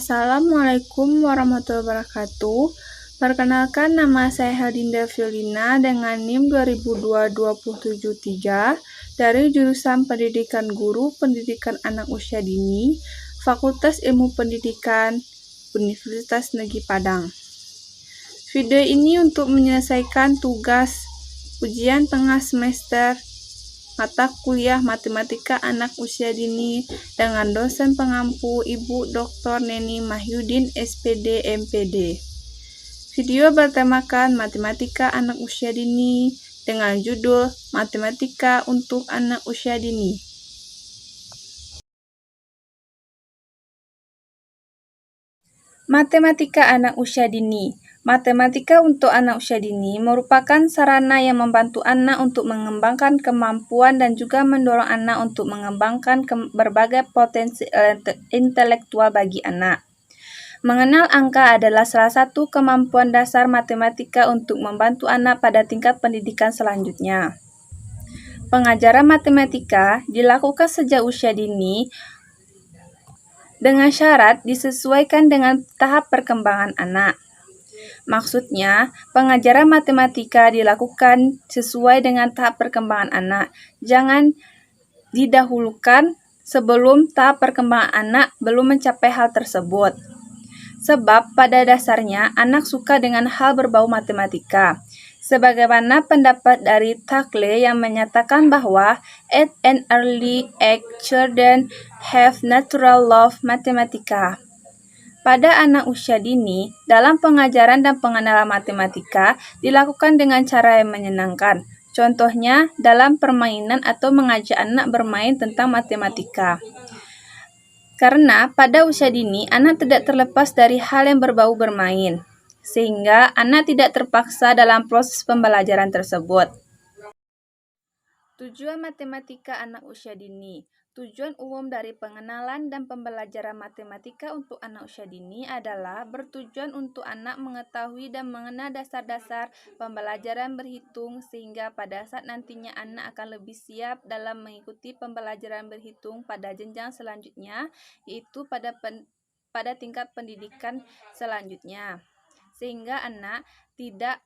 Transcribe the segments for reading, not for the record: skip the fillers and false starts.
Assalamualaikum warahmatullahi wabarakatuh. Perkenalkan, nama saya Heldinda Fiolina dengan NIM 2022-273 dari jurusan Pendidikan Guru Pendidikan Anak Usia Dini, Fakultas Ilmu Pendidikan, Universitas Negeri Padang. Video ini untuk menyelesaikan tugas ujian tengah semester mata kuliah Matematika Anak Usia Dini dengan dosen pengampu Ibu Dr. Neni Mahyudin SPD MPD. Video bertemakan Matematika Anak Usia Dini dengan judul Matematika untuk Anak Usia Dini. Matematika Anak Usia Dini. Matematika untuk anak usia dini merupakan sarana yang membantu anak untuk mengembangkan kemampuan dan juga mendorong anak untuk mengembangkan berbagai potensi intelektual bagi anak. Mengenal angka adalah salah satu kemampuan dasar matematika untuk membantu anak pada tingkat pendidikan selanjutnya. Pengajaran matematika dilakukan sejak usia dini dengan syarat disesuaikan dengan tahap perkembangan anak. Maksudnya, pengajaran matematika dilakukan sesuai dengan tahap perkembangan anak. Jangan didahulukan sebelum tahap perkembangan anak belum mencapai hal tersebut. Sebab pada dasarnya anak suka dengan hal berbau matematika. Sebagaimana pendapat dari Thackeray yang menyatakan bahwa at an early age children have natural love mathematica. Pada anak usia dini, dalam pengajaran dan pengenalan matematika dilakukan dengan cara yang menyenangkan. Contohnya dalam permainan atau mengajak anak bermain tentang matematika. Karena pada usia dini, anak tidak terlepas dari hal yang berbau bermain, sehingga anak tidak terpaksa dalam proses pembelajaran tersebut. Tujuan matematika anak usia dini. Tujuan umum dari pengenalan dan pembelajaran matematika untuk anak usia dini adalah bertujuan untuk anak mengetahui dan mengenal dasar-dasar pembelajaran berhitung sehingga pada saat nantinya anak akan lebih siap dalam mengikuti pembelajaran berhitung pada jenjang selanjutnya, yaitu pada tingkat pendidikan selanjutnya. Sehingga anak tidak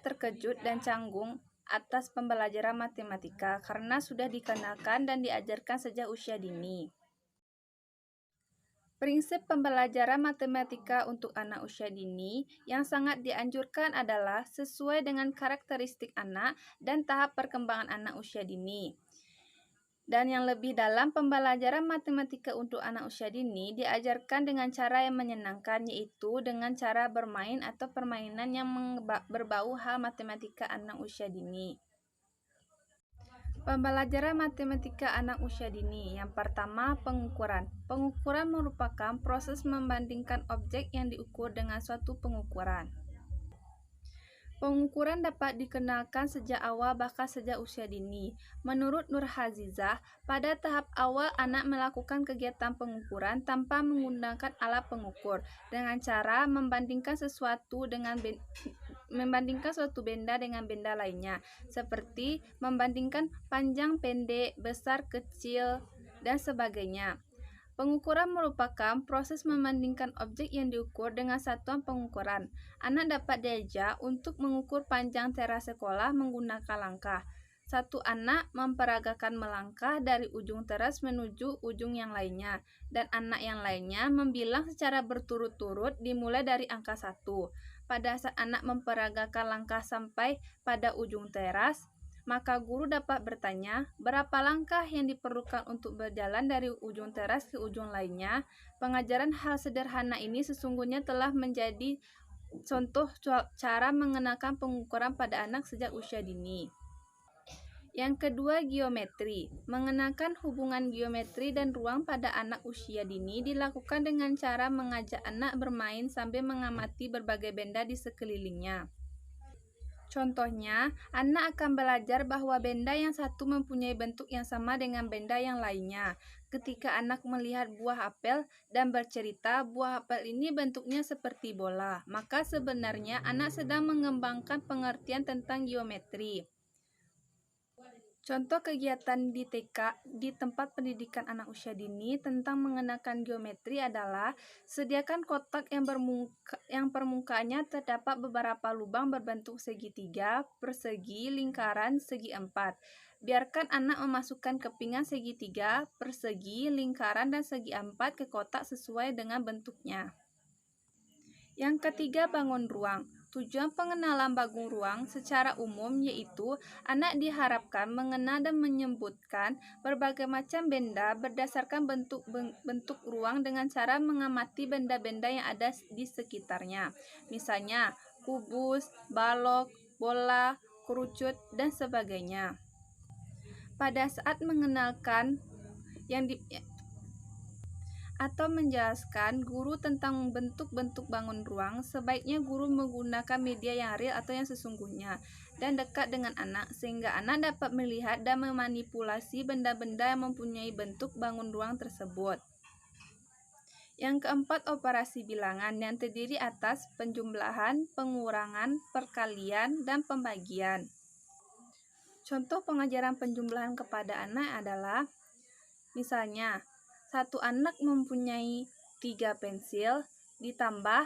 terkejut dan canggung atas pembelajaran matematika karena sudah dikenalkan dan diajarkan sejak usia dini. Prinsip pembelajaran matematika untuk anak usia dini yang sangat dianjurkan adalah sesuai dengan karakteristik anak dan tahap perkembangan anak usia dini. Dan yang lebih dalam, pembelajaran matematika untuk anak usia dini diajarkan dengan cara yang menyenangkan, yaitu dengan cara bermain atau permainan yang berbau hal matematika anak usia dini. Pembelajaran matematika anak usia dini. Yang pertama, pengukuran. Pengukuran merupakan proses membandingkan objek yang diukur dengan suatu pengukuran. Pengukuran dapat dikenalkan sejak awal bahkan sejak usia dini. Menurut Nur Hazizah, pada tahap awal anak melakukan kegiatan pengukuran tanpa menggunakan alat pengukur dengan cara membandingkan suatu benda dengan benda lainnya, seperti membandingkan panjang pendek, besar kecil, dan sebagainya. Pengukuran merupakan proses membandingkan objek yang diukur dengan satuan pengukuran. Anak dapat diajak untuk mengukur panjang teras sekolah menggunakan langkah. Satu anak memperagakan melangkah dari ujung teras menuju ujung yang lainnya, dan anak yang lainnya membilang secara berturut-turut dimulai dari angka 1. Pada saat anak memperagakan langkah sampai pada ujung teras, maka guru dapat bertanya, berapa langkah yang diperlukan untuk berjalan dari ujung teras ke ujung lainnya. Pengajaran hal sederhana ini sesungguhnya telah menjadi contoh cara mengenalkan pengukuran pada anak sejak usia dini. Yang kedua, geometri. Mengenalkan hubungan geometri dan ruang pada anak usia dini dilakukan dengan cara mengajak anak bermain sambil mengamati berbagai benda di sekelilingnya. Contohnya, anak akan belajar bahwa benda yang satu mempunyai bentuk yang sama dengan benda yang lainnya. Ketika anak melihat buah apel dan bercerita, buah apel ini bentuknya seperti bola, maka sebenarnya anak sedang mengembangkan pengertian tentang geometri. Contoh kegiatan di TK di tempat pendidikan anak usia dini tentang mengenakan geometri adalah sediakan kotak yang permukaannya terdapat beberapa lubang berbentuk segitiga, persegi, lingkaran, segi empat. Biarkan anak memasukkan kepingan segitiga, persegi, lingkaran, dan segi empat ke kotak sesuai dengan bentuknya. Yang ketiga, bangun ruang. Tujuan pengenalan bangun ruang secara umum yaitu anak diharapkan mengenal dan menyebutkan berbagai macam benda berdasarkan bentuk ruang dengan cara mengamati benda-benda yang ada di sekitarnya. Misalnya, kubus, balok, bola, kerucut, dan sebagainya. Pada saat mengenalkan atau menjelaskan guru tentang bentuk-bentuk bangun ruang, sebaiknya guru menggunakan media yang real atau yang sesungguhnya dan dekat dengan anak, sehingga anak dapat melihat dan memanipulasi benda-benda yang mempunyai bentuk bangun ruang tersebut. Yang keempat, operasi bilangan yang terdiri atas penjumlahan, pengurangan, perkalian, dan pembagian. Contoh pengajaran penjumlahan kepada anak adalah, misalnya, satu anak mempunyai 3 pensil, ditambah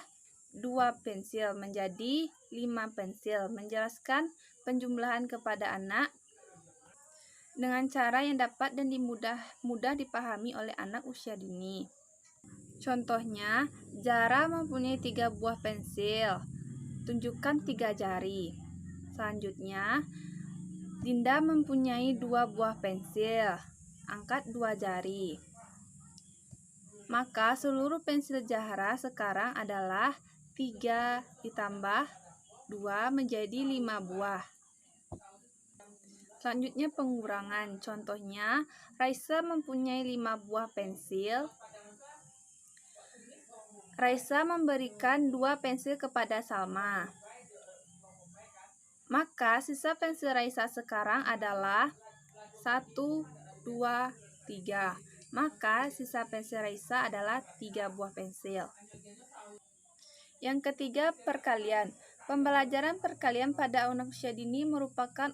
2 pensil menjadi 5 pensil. Menjelaskan penjumlahan kepada anak dengan cara yang dapat dan mudah dipahami oleh anak usia dini. Contohnya, Zara mempunyai 3 buah pensil. Tunjukkan 3 jari. Selanjutnya, Dinda mempunyai 2 buah pensil. Angkat 2 jari. Maka seluruh pensil Zahra sekarang adalah 3 ditambah 2 menjadi 5 buah. Selanjutnya pengurangan. Contohnya, Raisa mempunyai 5 buah pensil. Raisa memberikan 2 pensil kepada Salma. Maka sisa pensil Raisa sekarang adalah 1, 2, 3. Maka sisa pensil Raisa adalah 3 buah pensil. Yang ketiga, perkalian. Pembelajaran perkalian pada anak usia dini merupakan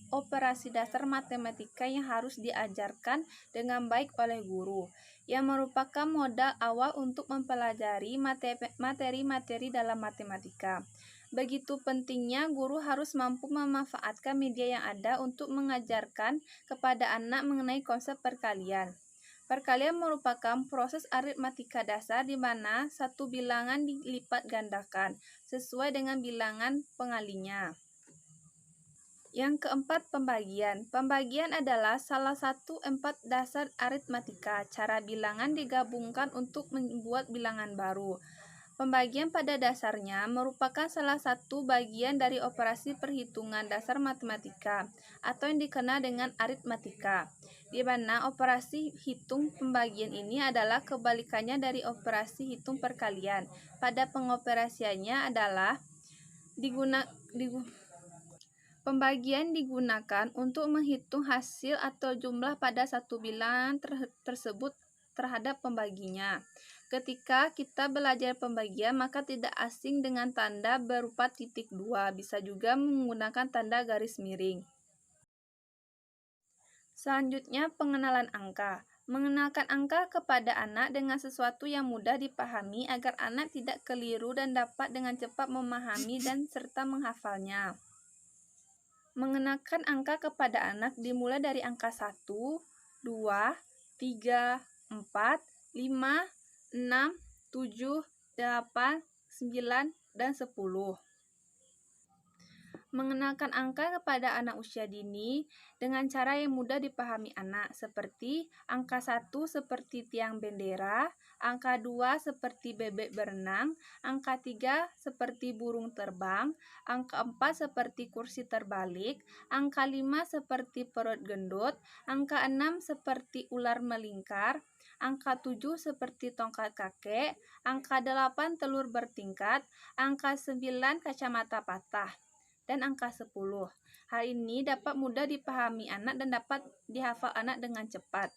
operasi dasar matematika yang harus diajarkan dengan baik oleh guru, yang merupakan modal awal untuk mempelajari materi-materi dalam matematika. Begitu pentingnya guru harus mampu memanfaatkan media yang ada untuk mengajarkan kepada anak mengenai konsep perkalian. Perkalian merupakan proses aritmatika dasar di mana satu bilangan dilipat gandakan sesuai dengan bilangan pengalinya. Yang keempat, pembagian. Pembagian adalah salah satu 4 dasar aritmatika. Cara bilangan digabungkan untuk membuat bilangan baru. Pembagian pada dasarnya merupakan salah satu bagian dari operasi perhitungan dasar matematika atau yang dikenal dengan aritmatika, di mana operasi hitung pembagian ini adalah kebalikannya dari operasi hitung perkalian. Pada pengoperasiannya adalah pembagian digunakan untuk menghitung hasil atau jumlah pada satu bilangan tersebut terhadap pembaginya. Ketika kita belajar pembagian, maka tidak asing dengan tanda berupa titik 2, bisa juga menggunakan tanda garis miring. Selanjutnya, pengenalan angka. Mengenalkan angka kepada anak dengan sesuatu yang mudah dipahami agar anak tidak keliru dan dapat dengan cepat memahami dan serta menghafalnya. Mengenalkan angka kepada anak dimulai dari angka 1, 2, 3, 4, 5, 6, 7, 8, 9, dan 10. Mengenalkan angka kepada anak usia dini dengan cara yang mudah dipahami anak, seperti angka 1 seperti tiang bendera, angka 2 seperti bebek berenang, angka 3 seperti burung terbang, angka 4 seperti kursi terbalik, angka 5 seperti perut gendut, angka 6 seperti ular melingkar, angka 7 seperti tongkat kakek, angka 8 telur bertingkat, angka 9 kacamata patah, dan angka 10. Hal ini dapat mudah dipahami anak dan dapat dihafal anak dengan cepat.